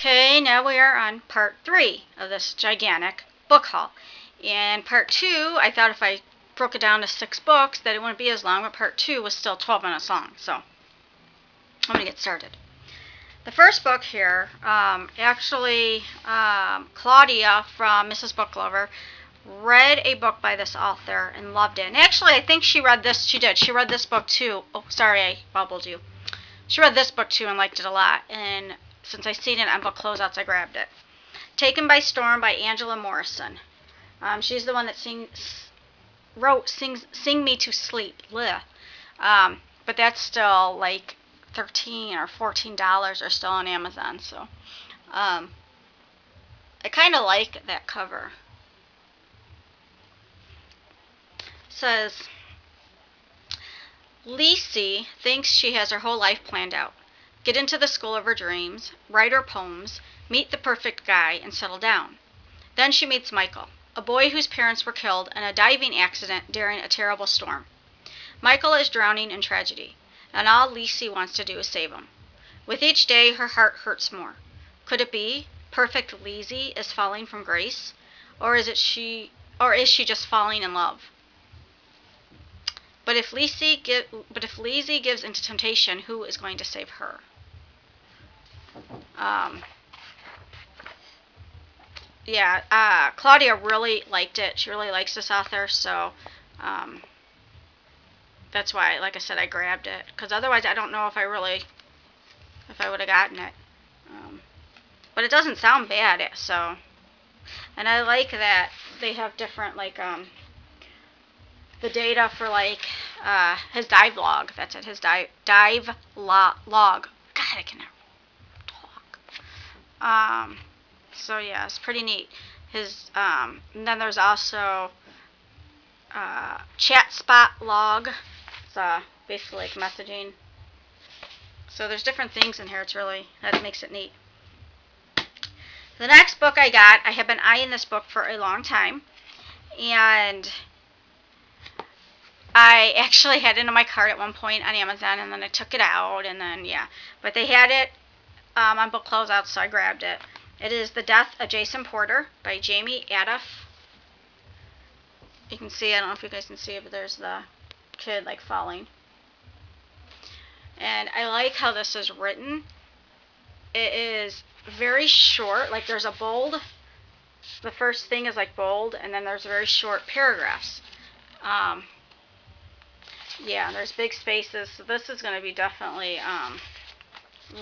Okay, now we are on part 3 of this gigantic book haul. In part 2, I thought if I broke it down to 6 books that it wouldn't be as long, but part 2 was still 12 minutes long. So, I'm going to get started. The first book here, Claudia from Mrs. Booklover read a book by this author and loved it. And actually, I think she read this, she did. She read this book too. Oh, sorry, I bubbled you. She read this book too and liked it a lot. And since I seen it on Book Closeouts, I grabbed it. Taken by Storm by Angela Morrison. She's the one that wrote Sing Me to Sleep. But that's still like $13 or $14 are still on Amazon. So I kind of like that cover. It says, Lisi thinks she has her whole life planned out. Get into the school of her dreams, write her poems, meet the perfect guy, and settle down. Then she meets Michael, a boy whose parents were killed in a diving accident during a terrible storm. Michael is drowning in tragedy, and all Lisi wants to do is save him. With each day, her heart hurts more. Could it be perfect Lisi is falling from grace, or is she just falling in love? But if Lisi gives into temptation, who is going to save her? Claudia really liked it. She really likes this author, so that's why, like I said, I grabbed it. Because otherwise, I don't know if I would have gotten it. But it doesn't sound bad, so. And I like that they have different, the data for, his dive log. That's it, his dive log. God, I cannot talk. So yeah, it's pretty neat. And then there's also chat spot log. It's basically like messaging. So there's different things in here. That makes it neat. The next book I got, I have been eyeing this book for a long time, and I actually had it in my cart at one point on Amazon, and then I took it out, and then but they had it on Book Closeouts, so I grabbed it. It is The Death of Jason Porter by Jamie Adolph. You can see, I don't know if you guys can see it, but there's the kid falling. And I like how this is written. It is very short, there's a bold. The first thing is bold, and then there's very short paragraphs. There's big spaces, so this is going to be definitely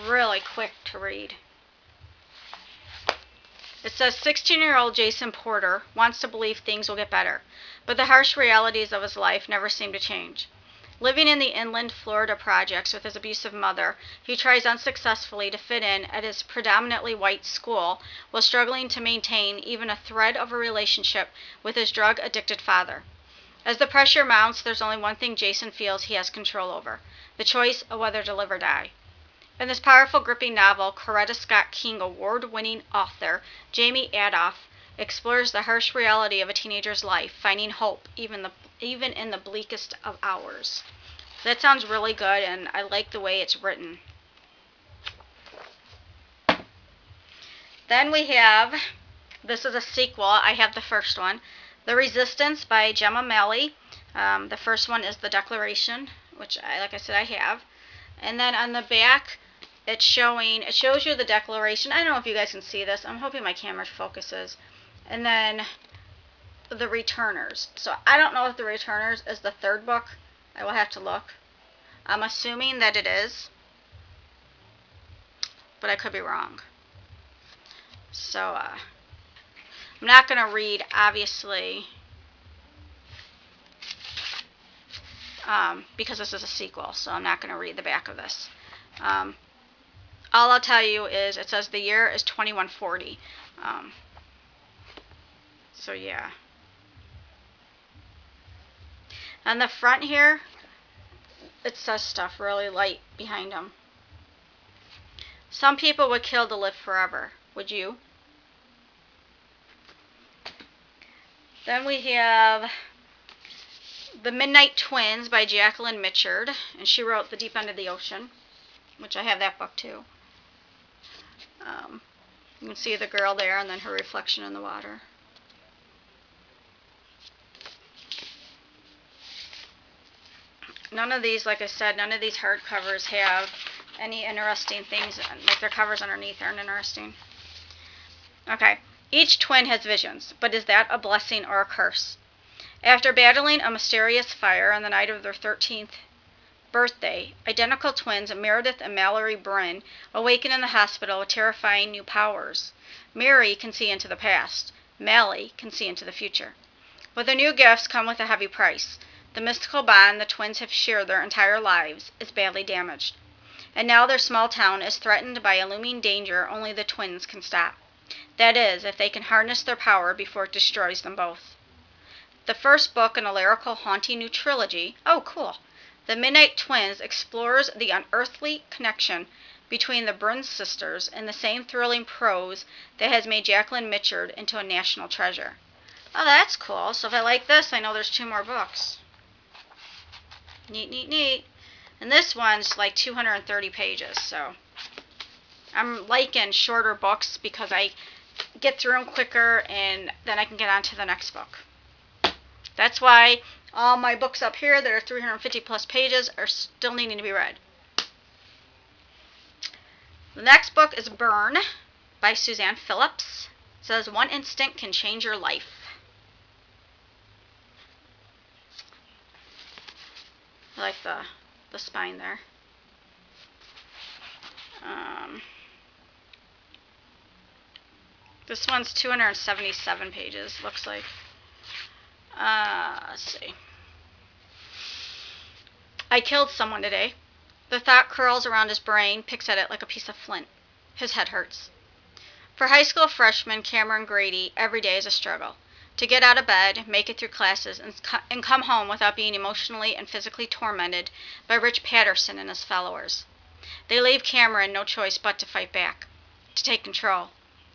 really quick to read. It says 16-year-old Jason Porter wants to believe things will get better, but the harsh realities of his life never seem to change. Living in the inland Florida projects with his abusive mother, he tries unsuccessfully to fit in at his predominantly white school while struggling to maintain even a thread of a relationship with his drug-addicted father. As the pressure mounts, there's only one thing Jason feels he has control over: the choice of whether to live or die. In this powerful, gripping novel, Coretta Scott King award-winning author Jamie Adolph explores the harsh reality of a teenager's life, finding hope even in the bleakest of hours. That sounds really good, and I like the way it's written. Then we have, this is a sequel, I have the first one, The Resistance by Gemma Malley. The first one is The Declaration, which, like I said, I have. And then on the back, it shows you the Declaration. I don't know if you guys can see this. I'm hoping my camera focuses. And then The Returners. So I don't know if The Returners is the third book. I will have to look. I'm assuming that it is, but I could be wrong. So I'm not going to read, obviously, because this is a sequel, so I'm not going to read the back of this. All I'll tell you is it says the year is 2140. So yeah. On the front here, it says stuff really light behind them. Some people would kill to live forever. Would you? Then we have The Midnight Twins by Jacqueline Mitchard, and she wrote The Deep End of the Ocean, which I have that book too. You can see the girl there and then her reflection in the water. None of these, like I said, none of these hardcovers have any interesting things. Like their covers underneath aren't interesting. Okay. Each twin has visions, but is that a blessing or a curse? After battling a mysterious fire on the night of their 13th birthday, identical twins Meredith and Mallory Bryn awaken in the hospital with terrifying new powers. Mary can see into the past. Mally can see into the future. But their new gifts come with a heavy price. The mystical bond the twins have shared their entire lives is badly damaged. And now their small town is threatened by a looming danger only the twins can stop. That is, if they can harness their power before it destroys them both. The first book in a lyrical haunting new trilogy, oh cool, The Midnight Twins, explores the unearthly connection between the Bryn sisters in the same thrilling prose that has made Jacqueline Mitchell into a national treasure. Oh, that's cool. So if I like this, I know there's 2 more books. Neat, neat, neat. And this one's like 230 pages, so I'm liking shorter books because I get through them quicker and then I can get on to the next book. That's why all my books up here that are 350 plus pages are still needing to be read. The next book is Burn by Suzanne Phillips. It says, "One instant can change your life." I like the spine there. This one's 277 pages, looks like. Let's see. I killed someone today. The thought curls around his brain, picks at it like a piece of flint. His head hurts. For high school freshman Cameron Grady, every day is a struggle. To get out of bed, make it through classes, and come home without being emotionally and physically tormented by Rich Patterson and his followers. They leave Cameron no choice but to fight back, to take control.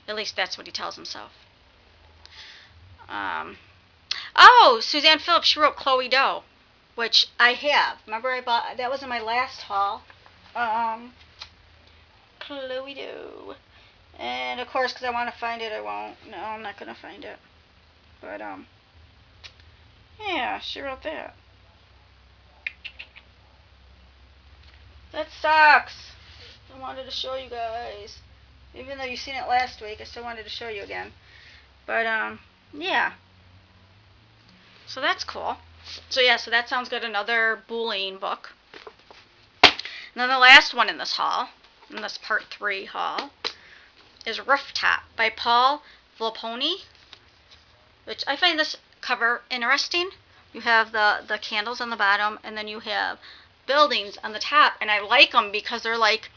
At least that's what he tells himself. Oh, Suzanne Phillips, she wrote Chloe Doe, which I have. Remember I bought, that was in my last haul. Chloe Doe. And of course, because I want to find it, I won't. No, I'm not going to find it. But, yeah, she wrote that. That sucks. I wanted to show you guys. Even though you've seen it last week, I still wanted to show you again. But, yeah. So that's cool. So, yeah, so that sounds good. Another bullying book. And then the last one in this haul, in this part 3 haul, is Rooftop by Paul Volpone, which I find this cover interesting. You have the candles on the bottom, and then you have buildings on the top, and I like them because they're like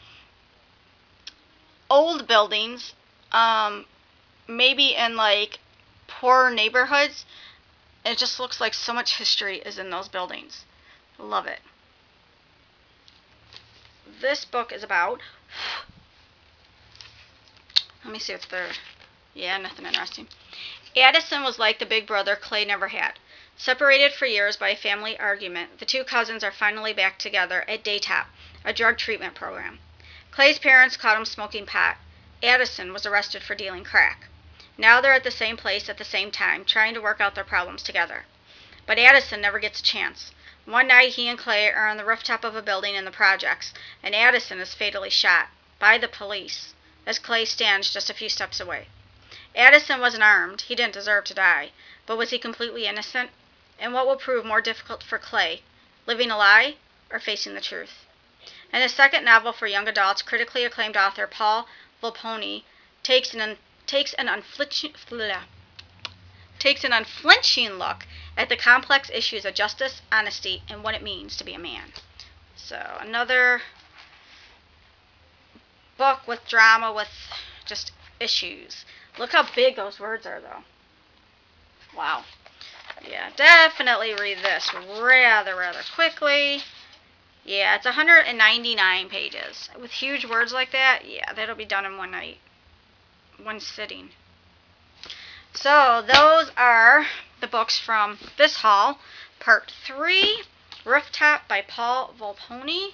old buildings, maybe in like poor neighborhoods. It just looks like so much history is in those buildings. Love it. This book is about, let me see if they're, yeah, nothing interesting. Addison was like the big brother Clay never had. Separated for years by a family argument, the 2 cousins are finally back together at Daytop, a drug treatment program. Clay's parents caught him smoking pot. Addison was arrested for dealing crack. Now they're at the same place at the same time, trying to work out their problems together. But Addison never gets a chance. One night he and Clay are on the rooftop of a building in the projects, and Addison is fatally shot by the police as Clay stands just a few steps away. Addison wasn't armed. He didn't deserve to die. But was he completely innocent? And what will prove more difficult for Clay, living a lie or facing the truth? In his second novel for young adults, critically acclaimed author Paul Volpone takes an unflinching look at the complex issues of justice, honesty, and what it means to be a man. So another book with drama, with just issues. Look how big those words are, though. Wow. Yeah, definitely read this rather quickly. Yeah, it's 199 pages. With huge words like that, yeah, that'll be done in one night. One sitting. So, those are the books from this haul. Part 3, Rooftop by Paul Volpone.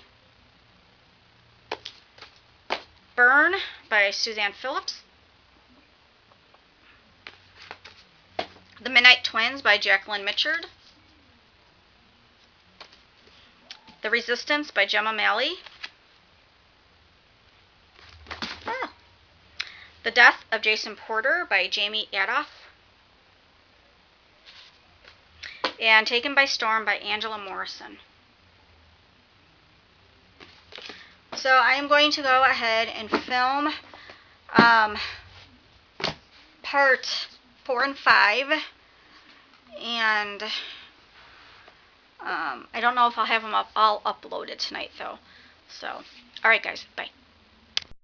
Burn by Suzanne Phillips. The Midnight Twins by Jacqueline Mitchard. The Resistance by Gemma Malley. The Death of Jason Porter by Jamie Adolph. And Taken by Storm by Angela Morrison. So I am going to go ahead and film part 4 and 5. And I don't know if I'll have them all uploaded tonight though. So, alright guys, bye.